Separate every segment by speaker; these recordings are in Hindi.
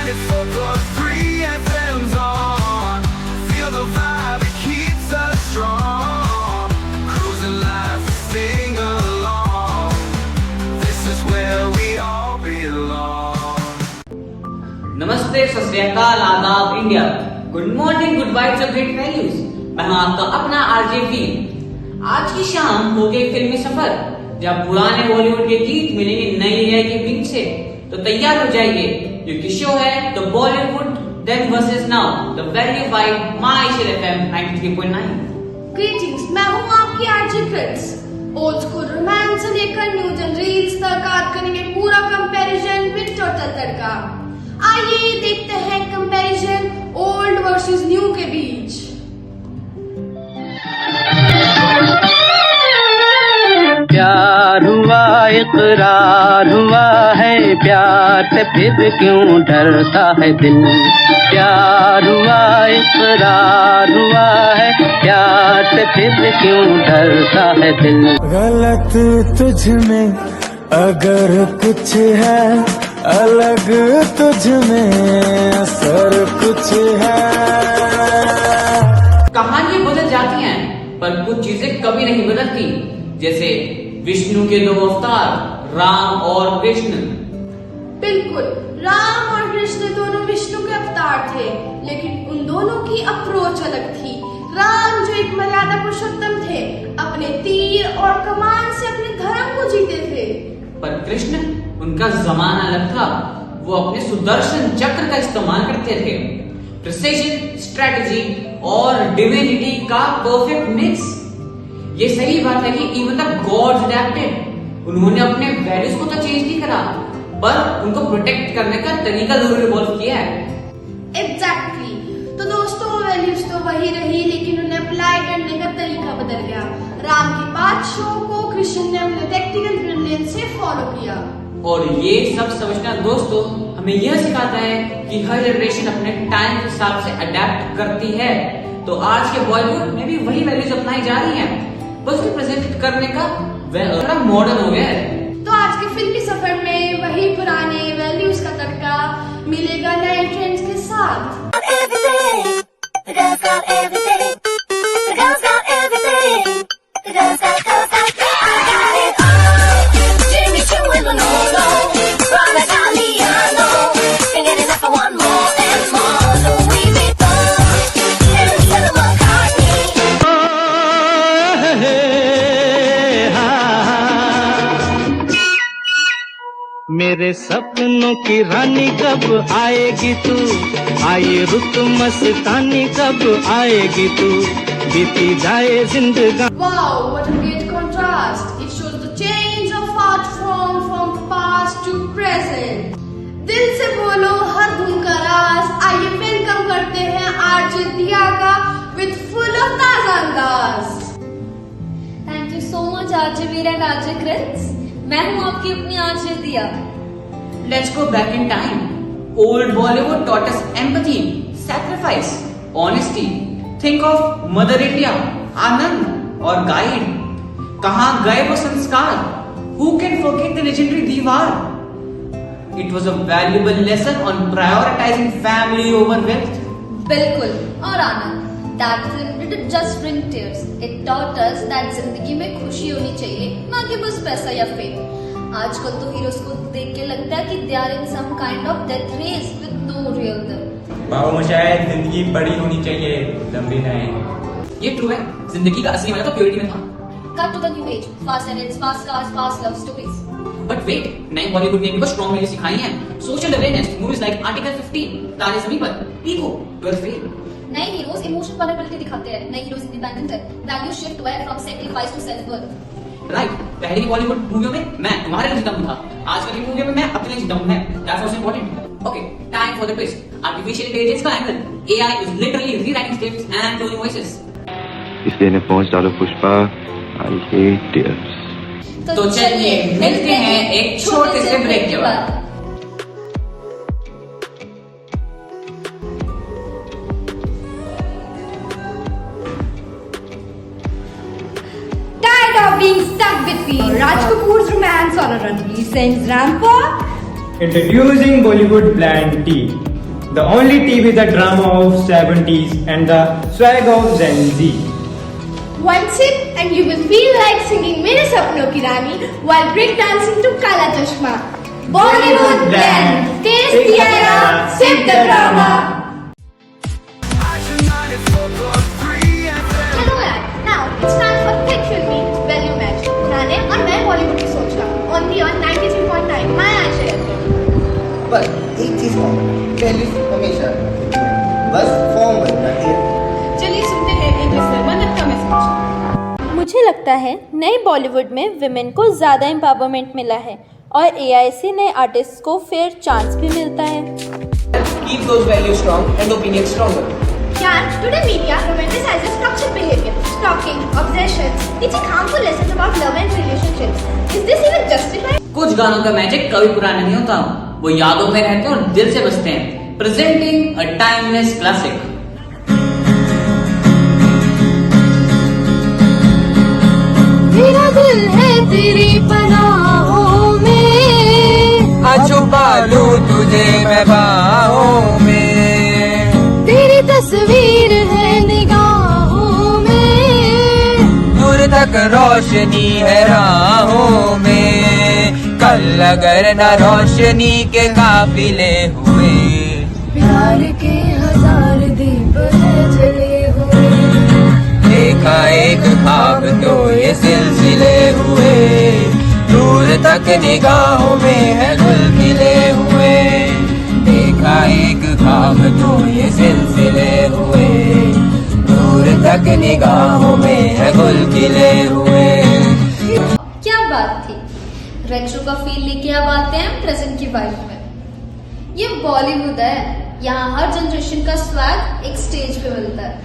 Speaker 1: 104.3 FM's on. Feel the vibe, it keeps us strong. Cruising life, sing along. This is where we all belong.
Speaker 2: नमस्ते, सत श्री अकाल, आदाब India. Good morning, good vibes और ग्रेट वैल्यूज। मैं हूं आपका अपना आरजे वीर। आज की शाम हो गई फिल्मी सफर, जब पुराने बॉलीवुड के गीत मिलेंगे नई एआई के बीच से। तो तैयार हो जाइए, क्योंकि शो है the Bollywood then versus now, the value vibe my shell FM 93.9।
Speaker 3: Greetings, मैं हूँ आपकी आरजे क्रिट्स। ओल्ड स्कूल रोमांस से लेकर न्यू जन रील्स तक आज करेंगे पूरा कंपैरिजन विद टोटल तड़का। आइए देखते हैं कंपैरिजन ओल्ड वर्सेस न्यू के बीच।
Speaker 4: प्यार हुआ इकरार हुआ है, प्यार से फिर क्यों डरता है दिल। प्यार हुआ इकरार हुआ है, प्यार से फिर क्यों डरता है दिल।
Speaker 1: गलत तुझ में अगर कुछ है, अलग तुझ में असर कुछ है।
Speaker 2: कहानियां बदल जाती हैं, पर कुछ चीजें कभी नहीं बदलती, जैसे विष्णु के दो अवतार राम और कृष्ण।
Speaker 3: बिल्कुल, राम और कृष्ण दोनों विष्णु के अवतार थे, लेकिन उन दोनों की अप्रोच अलग थी। राम जो एक मर्यादा पुरुषोत्तम थे, अपने तीर और कमान से अपने धर्म को जीते थे।
Speaker 2: पर कृष्ण, उनका जमाना अलग था। वो अपने सुदर्शन चक्र का इस्तेमाल करते थे। प्रिसिजन, स्ट्रेटजी और डिविनिटी का परफेक्ट मिक्स। ये सही बात है कि इवन द गॉड्स अडैप्टेड। उन्होंने अपने वैल्यूज को तो चेंज नहीं करा, पर उनको प्रोटेक्ट करने का तरीका जरूर इवॉल्व किया है।
Speaker 3: एग्जैक्टली। तो दोस्तों, वैल्यूज तो वही रही, लेकिन उन्हें अप्लाई करने का तरीका बदल गया। राम के बादशाह को कृष्ण ने अपने टैक्टिकल ब्रिलियंस से फॉलो किया।
Speaker 2: और ये सब समझना दोस्तों हमें यह सिखाता है कि हर जनरेशन अपने टाइम के हिसाब से अडेप्ट करती है। तो आज के बॉलीवुड में भी वही वैल्यूज अपनाई जा रही हैं, बस उसे प्रेजेंट करने का थोड़ा मॉडर्न हो गया है।
Speaker 3: तो आज के फिल्मी सफर में वही पुराने वैल्यूज का तड़का मिलेगा नए ट्रेंड्स के साथ।
Speaker 4: मेरे सपनों की रानी कब आएगी तू, आए रुत मस्तानी कब आएगी तू, बीती जाए जिंदगानी।
Speaker 3: Wow, what a great contrast! It shows the change of art form from past to present. दिल से बोलो हर धुन का राज। आइए वेलकम करते हैं आरजे दिया का with full of ताजा अंदाज।
Speaker 5: Thank you so much RJ Veer and RJ Krits. मैं हूँ आपकी अपनी आरजे दिया।
Speaker 2: Let's go back in time. Old Bollywood taught us empathy, sacrifice, honesty. Think of Mother India, Anand और Guide. कहाँ गए वो संस्कार? Who can forget the legendary Diwar? It was a valuable lesson on prioritizing family over wealth.
Speaker 5: बिल्कुल। और आनंद, that film didn't just bring tears. It taught us that जिंदगी में खुशी होनी चाहिए, ना कि बस पैसा या फेम। आजकल तो हीरोज को देख के लगता है कि they are in some kind of death race with no real them.
Speaker 6: बाबू मुशाहिद, जिंदगी बड़ी होनी चाहिए, लंबी नहीं।
Speaker 2: ये ट्रू है, जिंदगी का असली मजा तो प्योरिटी में था।
Speaker 5: Cut to the new age. Fast edits, fast cars, fast love stories.
Speaker 2: But wait, नई बॉलीवुड ने भी कुछ स्ट्रॉन्ग वैल्यूज सिखाई हैं। Social awareness, movies like article 15, Taare Zameen Par, ego, 12th fail.
Speaker 5: नए हीरोज इमोशनल वल्नरेबिलिटी दिखाते हैं, नए हीरोज इंडिपेंडेंट है, वैल्यू शिफ्ट हुआ है from sacrifice to self worth.
Speaker 2: Right, पहले की बॉलीवुड मूवियों में मैं तुम्हारे लिए जीता हूं था, आजकल की मूवियों में मैं अपने लिए जीता हूं। That's also important. Okay, time for the twist. Artificial intelligence का angle. AI is literally rewriting scripts and cloning voices.
Speaker 7: इसलिए ने पहुंच डालो पुष्पा, आई हेट टीयर्स।
Speaker 2: तो चलिए मिलते हैं एक छोटे से ब्रेक के बाद।
Speaker 3: Tired of being stuck between Raj Kapoor's romance or a Ranveer Singh's rampart?
Speaker 6: Introducing Bollywood Blend Tea, The only tea with the drama of 70s and the swag of Gen Z.
Speaker 3: One sip and you will feel like singing मेरे सपनों की रानी while break dancing to काला चश्मा. Bollywood blend, taste the era, sip the drama.
Speaker 1: Action 94.3 FM.
Speaker 3: चलो यार, now it's time for Click Filmy Value Match. पुराने और नए बॉलीवुड की सोच का. Only on 93.9 मैं आशा FM.
Speaker 8: पर एक चीज वैल्यूज हमेशा बस फॉर्म बनता है।
Speaker 3: चलिए सुनते हैं एक लिसनर मन्नत का मैसेज.
Speaker 9: मुझे लगता है नए बॉलीवुड में विमेन को ज़्यादा एम्पावरमेंट मिला है और एआई से नए आर्टिस्ट को फेयर चांस भी मिलता है.
Speaker 10: Keep those values strong and opinions stronger.
Speaker 3: Yaar, today media romanticizes toxic behavior, stalking, obsessions, teaching harmful lessons about love and relationships. Is this even justified?
Speaker 2: कुछ गानों का मैजिक कभी पुराना नहीं होता, वो यादों में रहते हैं और दिल से बसते हैं. Presenting a timeless classic.
Speaker 9: मेरा दिल है तेरी पनाहों में,
Speaker 10: छुपा लूं तुझे मैं बाहों में,
Speaker 9: तेरी तस्वीर है निगाहों में,
Speaker 10: दूर तक रोशनी है राहों में, कल अगर न रोशनी के काफिले हुए,
Speaker 9: प्यार के हजार दीप है जले हुए,
Speaker 10: देखा एक ख्वाब तो ये सिलसिले हुए, दूर तक निगाहों में है गुल खिले हुए, देखा एक ख्वाब तो ये सिलसिले हुए, दूर तक निगाहों में है गुल खिले हुए.
Speaker 5: क्या बात थी. रेट्रो का फील लेके अब आते हैं प्रेजेंट की वाइब में. ये बॉलीवुड है, यहाँ हर जनरेशन का स्वैग एक स्टेज पे मिलता है.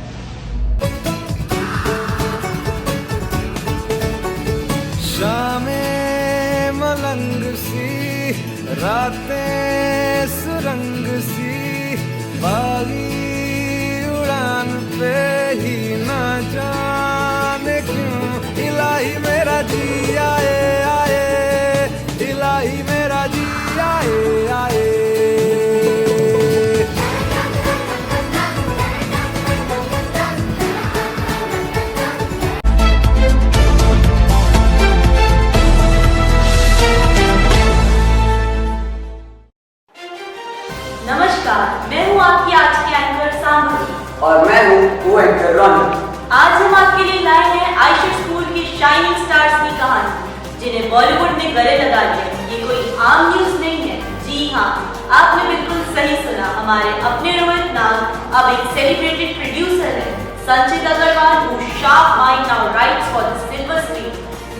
Speaker 1: शामें मलंग सी, रातें सुरंग सी, बागी उड़ान पे ही ना जाने क्यों इलाही मेरा जी आए आए, इलाही मेरा जी आए आए.
Speaker 11: नमस्कार, मैं हूँ आपकी आज की एंकर सांभवी
Speaker 8: और मैं हूँ को एंकर रॉनी.
Speaker 11: आज हम आपके लिए लाए हैं आयशा स्कूल के शाइनिंग स्टार्स की कहानी, जिन्हें बॉलीवुड ने गले लगा दिया. ये कोई आम न्यूज नहीं है. जी हाँ, आपने बिल्कुल सही सुना. हमारे अपने रोहित नाम अब एक सेलिब्रेटेड प्रोड्यूसर है. संचित Agarwal, who sharp mind now writes for the silver screen.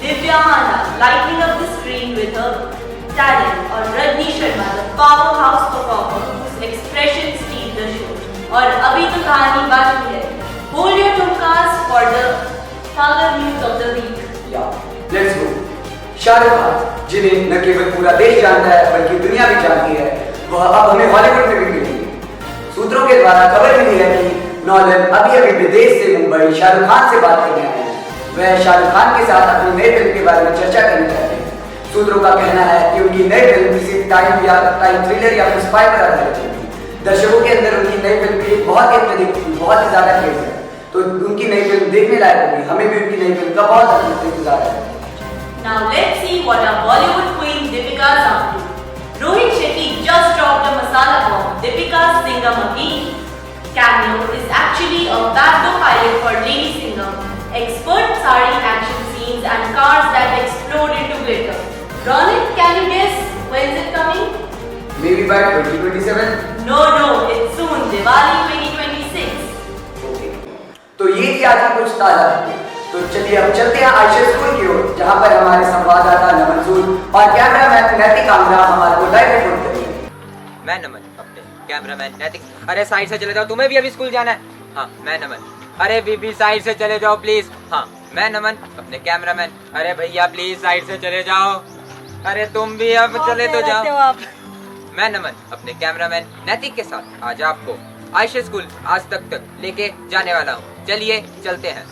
Speaker 11: Divya Hana, lighting up the screen with her talent. और Rajni Sharma, the powerhouse performer whose expression steal the show. और अभी तो कहानी बाकी है. Hold your tumkas for the Sagar news of the week.
Speaker 8: Let's go. Shahrukh Khan, जिन्हें न केवल पूरा देश जानता है बल्कि दुनिया भी जानती है, वह अब हमें हॉलीवुड में भी मिलेंगे. सूत्रों के द्वारा खबर मिली है कि नॉलन अभी अभी विदेश से मुंबई शाहरुख खान से बात करने आए हैं. वह शाहरुख खान के साथ अपनी नई फिल्म के बारे में चर्चा करना चाहते हैं. सूत्रों का कहना है कि उनकी नई फिल्म किसी टाइम थ्रिलर या फिर स्पाई पर आधारित होगी. दर्शकों के अंदर उनकी नई फिल्म की बहुत ही ज्यादा क्रेज है, तो उनकी नई फिल्म देखने लायक होगी. हमें भी उनकी नई फिल्म का बहुत इंतजार है.
Speaker 11: Now let's see what our Bollywood queen Deepika is up to. Rohit Shetty just dropped a masala bomb. Deepika's Singham again cameo is actually a backdoor pilot for Lady Singham. Expert sari action scenes and cars that explode into glitter. Ronit, can you guess when is it coming?
Speaker 8: Maybe by 2027.
Speaker 11: No, it's soon. Diwali 2026.
Speaker 8: Okay. तो ये थी आज की कुछ ताजा खबरें. तो चलिए अब चलते हैं आयशा स्कूल की ओर, जहाँ पर हमारे संवाददाता नमन सूद और कैमरामैन नैतिक आंध्रा हमारे को लाइव रिपोर्ट करेंगे.
Speaker 10: मैं नमन, अपने कैमरामैन नैतिक. अरे साइड से चले जाओ, तुम्हें भी अभी स्कूल जाना है. हाँ, मैं नमन. अरे बीबी साइड से चले जाओ प्लीज. हाँ, मैं नमन, अपने कैमरामैन. अरे भैया प्लीज साइड से चले जाओ. अरे तुम भी अब चले तो जाओ. मैं नमन, अपने कैमरामैन नैतिक के साथ आज आपको आयशा स्कूल आज तक लेके जाने वाला हूँ. चलिए चलते हैं.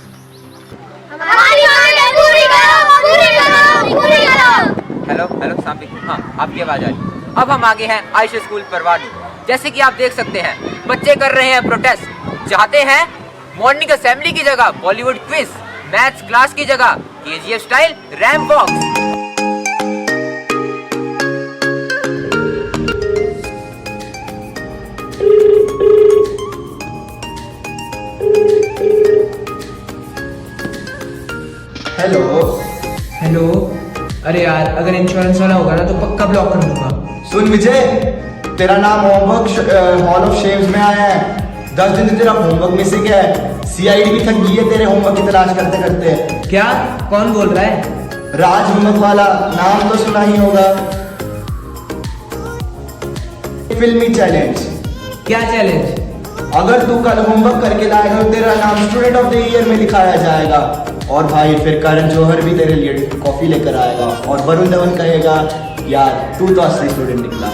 Speaker 10: हेलो सांबी. हाँ, आपकी आवाज आ रही. अब हम आगे हैं आयशा स्कूल परवाणू, जैसे कि आप देख सकते हैं बच्चे कर रहे हैं प्रोटेस्ट, चाहते हैं मॉर्निंग असेंबली की जगह बॉलीवुड क्विज, मैथ्स क्लास की जगह KGF style ramp walk.
Speaker 8: Hello
Speaker 12: hello. अरे यार, अगर इंश्योरेंस वाला होगा ना तो पक्का ब्लॉक कर दूंगा।
Speaker 8: सुन विजय, तेरा नाम होमवर्क हॉल ऑफ शेम्स में आया है। 10 दिन से तेरा होमवर्क मिसिंग है। CID भी थक गई है तेरे होमवर्क की तलाश करते करते।
Speaker 12: क्या? कौन बोल रहा है?
Speaker 8: राज होमवर्क वाला, नाम तो सुना ही होगा। फिल्मी चैलेंज।
Speaker 12: क्या चैलेंज?
Speaker 8: अगर तू कल होमवर्क करके लाएगा तो तेरा नाम स्टूडेंट ऑफ द ईयर में लिखाया जाएगा। और भाई फिर करण जौहर भी तेरे लिए कॉफी लेकर आएगा और वरुण धवन कहेगा यार तू तो असली स्टूडेंट निकला।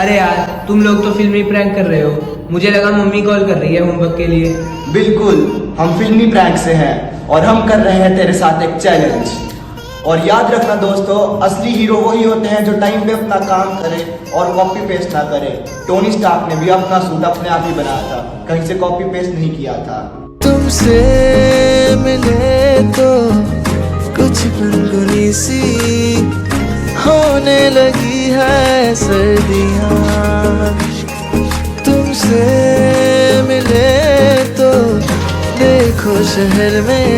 Speaker 12: अरे यार, तुम लोग तो फिल्मी प्रैंक कर रहे हो। मुझे लगा मम्मी कॉल कर रही है होमवर्क के लिए।
Speaker 8: बिल्कुल, हम फिल्मी प्रैंक से हैं और हम कर रहे हैं तेरे साथ एक चैलेंज। और याद रखना दोस्तों, असली हीरो वही होते हैं जो टाइम पे अपना काम करे और कॉपी पेस्ट ना करे। टोनी स्टार्क ने भी अपना सूट अपने आप ही बनाया था, कहीं से कॉपी पेस्ट नहीं किया था।
Speaker 1: तुमसे मिले तो कुछ गुनगुनी सी होने लगी है सर्दियाँ। तुमसे मिले तो देखो शहर में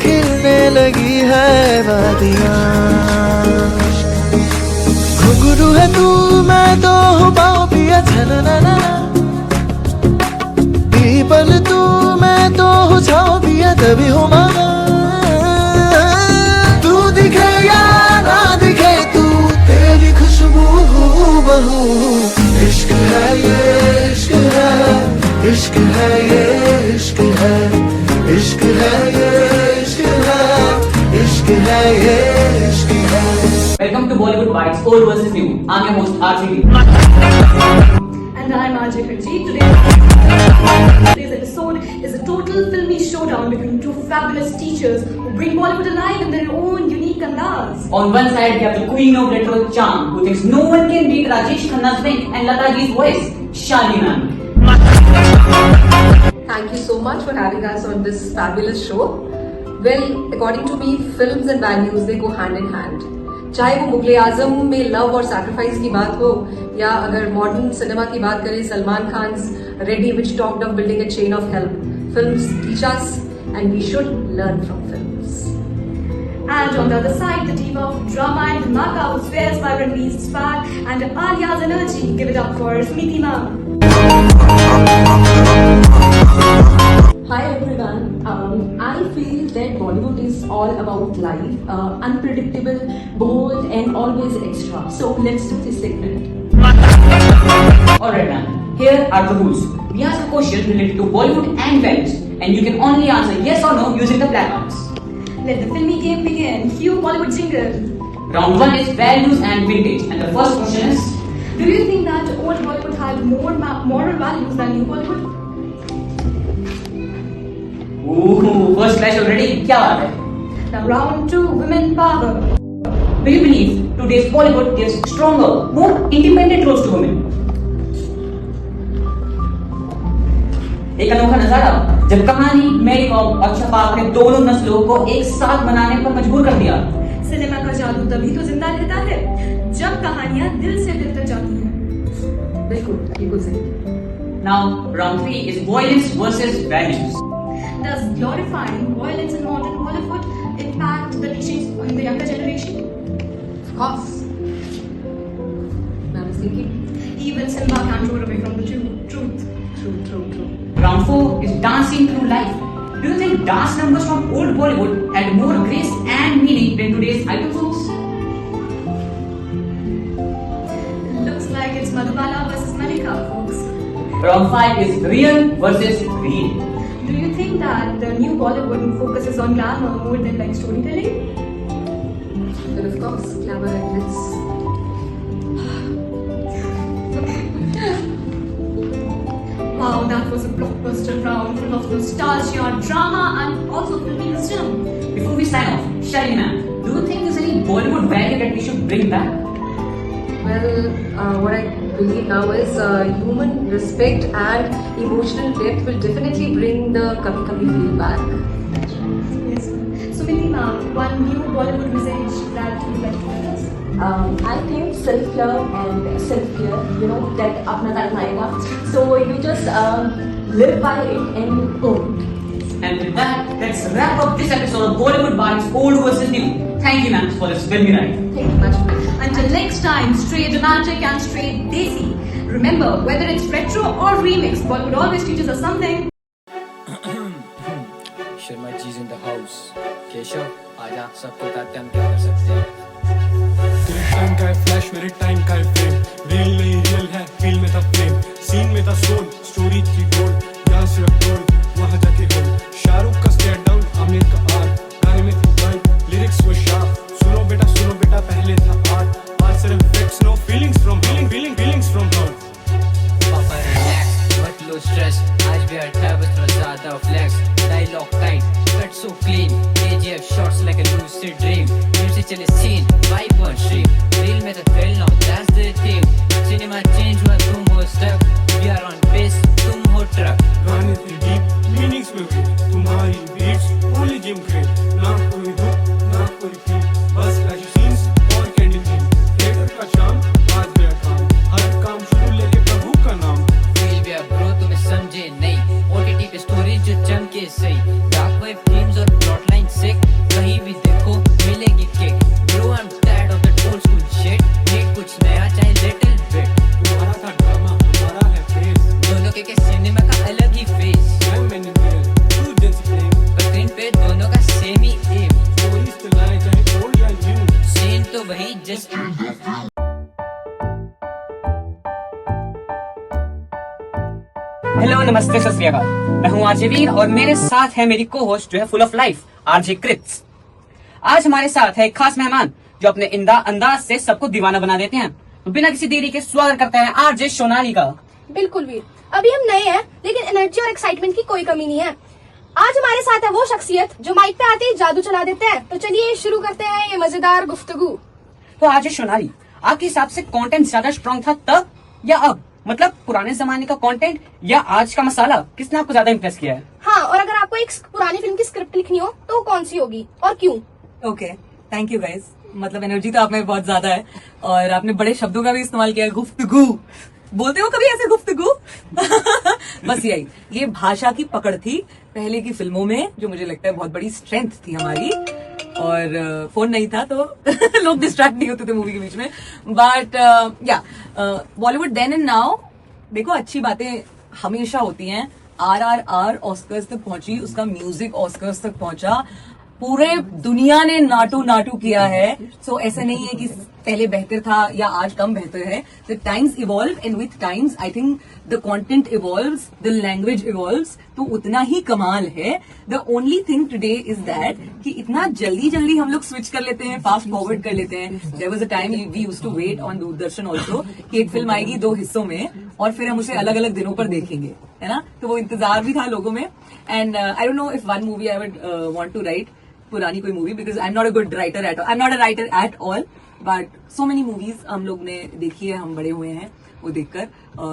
Speaker 1: खिलने लगी है वादियाँ। घुंघरू है तू, मैं तो हूँ बाहों पिया छनना। पीपल तू, मैं तो हूँ छाओ पिया तभी हूँ मामा। तू दिखे या ना दिखे तू, तेरी खुशबू बहू। इश्क है ये इश्क है, इश्क है ये इश्क है, इश्क है ये इश्क है, इश्क है ये इश्क है।
Speaker 2: Welcome to Bollywood Bites, old versus new. I'm your host RCB.
Speaker 11: And I'm RJ Kharji. Today's episode is a total filmy showdown between two fabulous teachers who bring Bollywood alive in their own unique andaz.
Speaker 2: On one side, we have the queen of retro charm, who thinks no one can beat Rajesh Khanna's wink and Lata Ji's voice, Shalini ma'am.
Speaker 13: Thank you so much for having us on this fabulous show. Well, according to me, films and values they go hand in hand. चाहे वो मुगले आजम में लव और सैक्रिफाइस की बात हो या अगर मॉडर्न सिनेमा की बात करें Salman Khan's ready which talked of building a chain of help. Films teach us and we should learn from films.
Speaker 11: And on the other side, the diva of drama and dhamaka who swears by Ranveer's spark and Alia's energy. Give it up for Smiti ma'am.
Speaker 13: Hi everyone. I feel that Bollywood is all about life, unpredictable, bold, and always extra. So let's do this segment.
Speaker 2: Alright ma'am, here are the rules. We ask a question related to Bollywood and values, and you can only answer yes or no using the black marks.
Speaker 11: Let the filmy game begin. Cue Bollywood jingle.
Speaker 2: Round 1 is values and vintage, and the first question is,
Speaker 11: Do you think that old Bollywood had more moral values than new Bollywood?
Speaker 2: ooh, first clash already, क्या बात है?
Speaker 11: Now round 2, women power.
Speaker 2: Do you believe today's Bollywood gives stronger, more independent roles to women? एक अनोखा नजारा जब कहानी मेरी कॉम और छपाक ने दोनों नस्लों को एक साथ बनाने पर मजबूर कर दिया.
Speaker 11: सिनेमा का जादू तभी तो जिंदा रहता है जब कहानियां दिल से दिल तक जाती हैं.
Speaker 13: बिल्कुल सही.
Speaker 2: Now round 3 is violence versus values.
Speaker 11: Does glorifying violence in modern Bollywood impact the teachings in the younger generation?
Speaker 13: Of course. I was thinking.
Speaker 11: Even cinema can't roll away from the truth.
Speaker 13: True.
Speaker 2: Round 4 is dancing through life. Do you think dance numbers from old Bollywood had more grace and meaning than today's idol songs?
Speaker 11: Looks like it's Madhubala versus Malika, folks.
Speaker 2: Round 5 is real versus real.
Speaker 11: Do you think that the new Bollywood focuses on glamour more than like storytelling?
Speaker 13: Well, of course, glamour and glitz.
Speaker 11: Wow, that was a blockbuster round full of nostalgia, drama, and also filmy wisdom.
Speaker 2: Before we sign off, Shalini ma'am, do you think there's any Bollywood value that we should bring back?
Speaker 13: Well, what I believe now is human respect and emotional depth will definitely bring the Kabhi Kabhi feel back.
Speaker 3: Yes. So, Mindy ma'am, one new Bollywood message that you would like to tell us?
Speaker 11: I think self-love and self-care, that अपना टाइम आएगा. So you just live by it and own it.
Speaker 2: And with that, let's wrap up this episode of Bollywood Bites Old versus New. Thank you, ma'am, for this filmy ride.
Speaker 13: Thank you much.
Speaker 3: Until next time, stay dramatic and stay desi. Remember, whether it's retro or remix, Bollywood always teaches us something.
Speaker 10: Sharma jis in the house. Keshav आजा, सबको बताते हैं हम क्या कर सकते हैं.
Speaker 1: तेरे टाइम का है फ्लैश, मेरे टाइम का है फ्रेम. रियल नहीं रियल है, फील में था फ्लेम, सीन में था सोल, स्टोरी थी गोल्ड. यहाँ सिर्फ गोल्ड, वहाँ जाके गोल्ड. शाहरुख का स्टेयर डाउन, आमिर का आर्ट. गाने में थी वाइब, लिरिक्स वो शार्प. सुनो बेटा पहले था आर्ट. आज सिर्फ facts, no feelings from feelings from heart.
Speaker 10: पापा रिलैक्स, मत लो स्ट्रेस. आज भी हटा है बस थोड़ा ज्यादा flex. Dialogue tight, cut so clean. KGF shots like a lucid dream. Music चले scene, vibe on stream. Reel में तो thrill now, that's the theme. Cinema change हुआ, तुम हो stuck. We are on pace, तुम हो truck.
Speaker 1: गाने थे deep, meanings में भी. तुम्हारी beats, only gym grade. ना कोई hook, ना कोई beat. बस flashy scenes और candid theme. Theater का charm, आज गया काम. हर काम शुरू लेके प्रभु का नाम.
Speaker 10: Feel भी अब bro तुम्हें समझे नहीं. OTT पे story जो चमके सही. Dark wave themes और plot line sick. कहीं भी देखो मिलेगी kick. Bro I'm tired of that old school shit. Need कुछ नया चाहे little bit.
Speaker 1: तुम्हारा था ड्रामा, हमारा है फेस.
Speaker 10: दोनों के सिनेमा का अलग ही फेस.
Speaker 1: मैंने तू जैसी फ्लेम.
Speaker 10: स्क्रीन पे दोनों का सेम ही एम.
Speaker 1: स्टोरीज तो लाए चाहे ओल्ड या न्यू.
Speaker 10: सीन तो वही जस्ट.
Speaker 2: हेलो, नमस्ते, सत श्री अकाल. मैं हूँ आरजे वीर और मेरे साथ है मेरी को होस्ट जो है फुल ऑफ लाइफ, आरजे क्रिप्स. आज हमारे साथ है एक खास मेहमान जो अपने अंदाज से सबको दीवाना बना देते हैं. तो बिना किसी देरी के स्वागत करते हैं आरजे सोनाली का.
Speaker 3: बिल्कुल वीर, अभी हम नए हैं लेकिन एनर्जी और एक्साइटमेंट की कोई कमी नहीं है. आज हमारे साथ है वो शख्सियत जो माइक पे आते ही जादू चला देते हैं. तो चलिए शुरू करते हैं ये मजेदार गुफ्तगू.
Speaker 2: तो आरजे सोनाली, आपके हिसाब से कंटेंट ज्यादा स्ट्रॉन्ग था तब या अब? मतलब पुराने जमाने का कंटेंट या आज का मसाला, किसने आपको ज्यादा इम्प्रेस किया है?
Speaker 3: हाँ, और अगर आपको एक पुरानी फिल्म की स्क्रिप्ट लिखनी हो तो कौन सी होगी और क्यों?
Speaker 12: Okay, thank you guys. मतलब एनर्जी तो आप में बहुत ज्यादा है और आपने बड़े शब्दों का भी इस्तेमाल किया है. गुफ्तगू बोलते हो कभी ऐसे गुफ्तगू? बस यही, ये भाषा की पकड़ थी पहले की फिल्मों में, जो मुझे लगता है बहुत बड़ी स्ट्रेंथ थी हमारी. और फोन नहीं था तो लोग डिस्ट्रैक्ट नहीं होते थे मूवी के बीच में. बट या बॉलीवुड देन एंड नाउ, देखो अच्छी बातें हमेशा होती हैं. RRR ऑस्कर्स तक पहुंची, उसका म्यूजिक ऑस्कर्स तक पहुंचा. पूरे दुनिया ने नाटू किया है. सो ऐसा नहीं है कि पहले बेहतर था या आज कम बेहतर है. The times evolve and with times I think the content evolves, the language evolves. तो उतना ही कमाल है. The only thing today is that कि इतना जल्दी हम लोग स्विच कर लेते हैं, फास्ट फॉरवर्ड कर लेते हैं. There was a time we used to wait on Doordarshan also कि एक फिल्म आएगी 2 हिस्सों में और फिर हम उसे अलग अलग दिनों पर देखेंगे, है ना. तो वो इंतजार भी था लोगों में. And I don't know if one movie I would want to write, पुरानी कोई movie, because I am not a good writer at all. I am not a writer at all. But so many movies हम लोग ने देखी है, हम बड़े हुए हैं वो देखकर.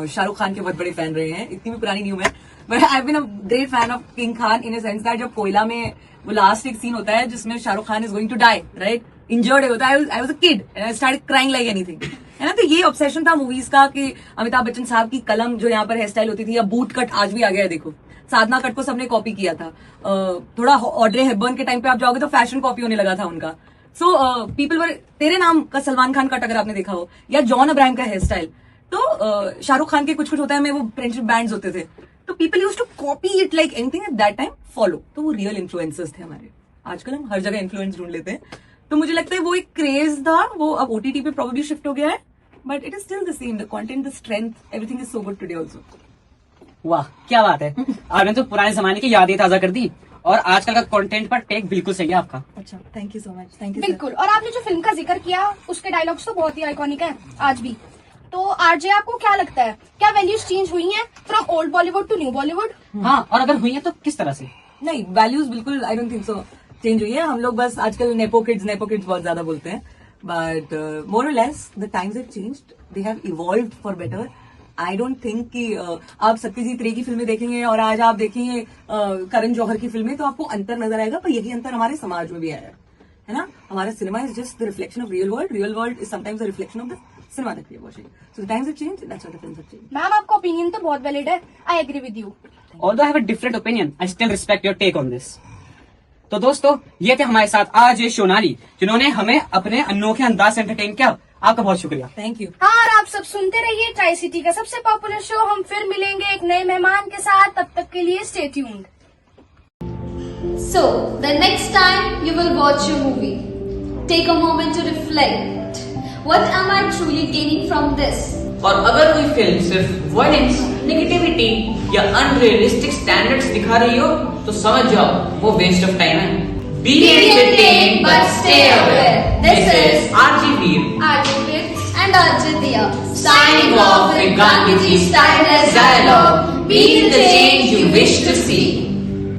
Speaker 12: शाहरुख खान के बहुत बड़े फैन रहे हैं. इतनी भी पुरानी नहीं हूं मैं, but I been a great fan of king Khan in a sense that जब कोयला में वो लास्ट एक सीन होता है जिसमें Shahrukh Khan is going to die, right, injured होता है. I was a kid and I started crying like anything, है ना. तो ये ऑब्सेशन था मूवीज का कि अमिताभ बच्चन साहब की कलम जो यहाँ पर हेयर स्टाइल होती थी, या बूट कट आज भी आ गया है. देखो, साधना कट को सबने कॉपी किया था. थोड़ा ऑड्रे हेपबर्न के टाइम पे आप जाओगे तो फैशन कॉपी होने लगा था उनका. सो पीपल वर, तेरे नाम का सलमान खान कट अगर आपने देखा हो, या जॉन अब्राहम का हेयर स्टाइल, तो शाहरुख खान के कुछ होता है में वो फ्रेंडशिप बैंड्स होते थे. तो people used to copy it like anything at that time, follow. तो वो रियल इन्फ्लुएंसर्स थे हमारे. आजकल हम हर जगह इन्फ्लुएंस ढूंढ लेते हैं. तो मुझे लगता है वो एक क्रेज था, वो अब OTT पे प्रोबेबली शिफ्ट हो गया है. But it is still the same, the content, the strength, everything is so good today also.
Speaker 2: वाह, क्या बात है. आपने तो पुराने जमाने की यादें ताजा कर दी और आजकल का कंटेंट पर टेक बिल्कुल सही है आपका.
Speaker 12: अच्छा, thank you so much. Thank you.
Speaker 3: बिल्कुल. और आपने जो फिल्म का जिक्र किया उसके डायलॉग्स तो बहुत ही आइकॉनिक है आज भी. तो आरजे, आपको क्या लगता है, क्या वैल्यूज चेंज हुई हैं from old Bollywood to new Bollywood?
Speaker 2: हाँ, और अगर हुई है तो किस तरह से?
Speaker 12: नहीं, वैल्यूज बिल्कुल I don't think so change हुई है. हम लोग बस आजकल नेपो किड्स बहुत ज्यादा बोलते हैं. बट मोर और less the times have changed. They have evolved for better. I don't think कि आप सत्यजीत रे की फिल्में देखेंगे और आज आप देखेंगे करण जौहर की फिल्में तो आपको अंतर नजर आएगा, पर यही अंतर हमारे समाज में भी आया है ना. हमारा cinema is just the reflection of real world is sometimes the reflection of the cinema that we are watching. So the times have changed, that's why the films have changed.
Speaker 3: Ma'am आपका ओपिनियन तो बहुत वैलिड है. I agree with you.
Speaker 2: Although I have a different opinion, I still respect your take on this. तो दोस्तों, ये थे हमारे साथ आज ये सोनाली, जिन्होंने हमें अपने अनोखे अंदाज से एंटरटेन किया. आपका बहुत शुक्रिया.
Speaker 12: Thank you.
Speaker 3: और आप सब सुनते रहिए ट्राई सिटी का सबसे पॉपुलर शो. हम फिर मिलेंगे एक नए मेहमान के साथ. तब तक के लिए stay tuned.
Speaker 5: So, the next time you will watch a movie, take a moment to reflect. What am I truly gaining from this?
Speaker 2: और अगर कोई फिल्म सिर्फ वायलेंस, नेगेटिविटी या अनरियलिस्टिक स्टैंडर्ड्स दिखा रही हो तो समझ जाओ वो वेस्ट ऑफ टाइम है. Be entertained but stay aware. This is RJ Veer,
Speaker 5: And Arjit
Speaker 2: signing off with Gandhiji's timeless dialogue. Be the change you wish to see.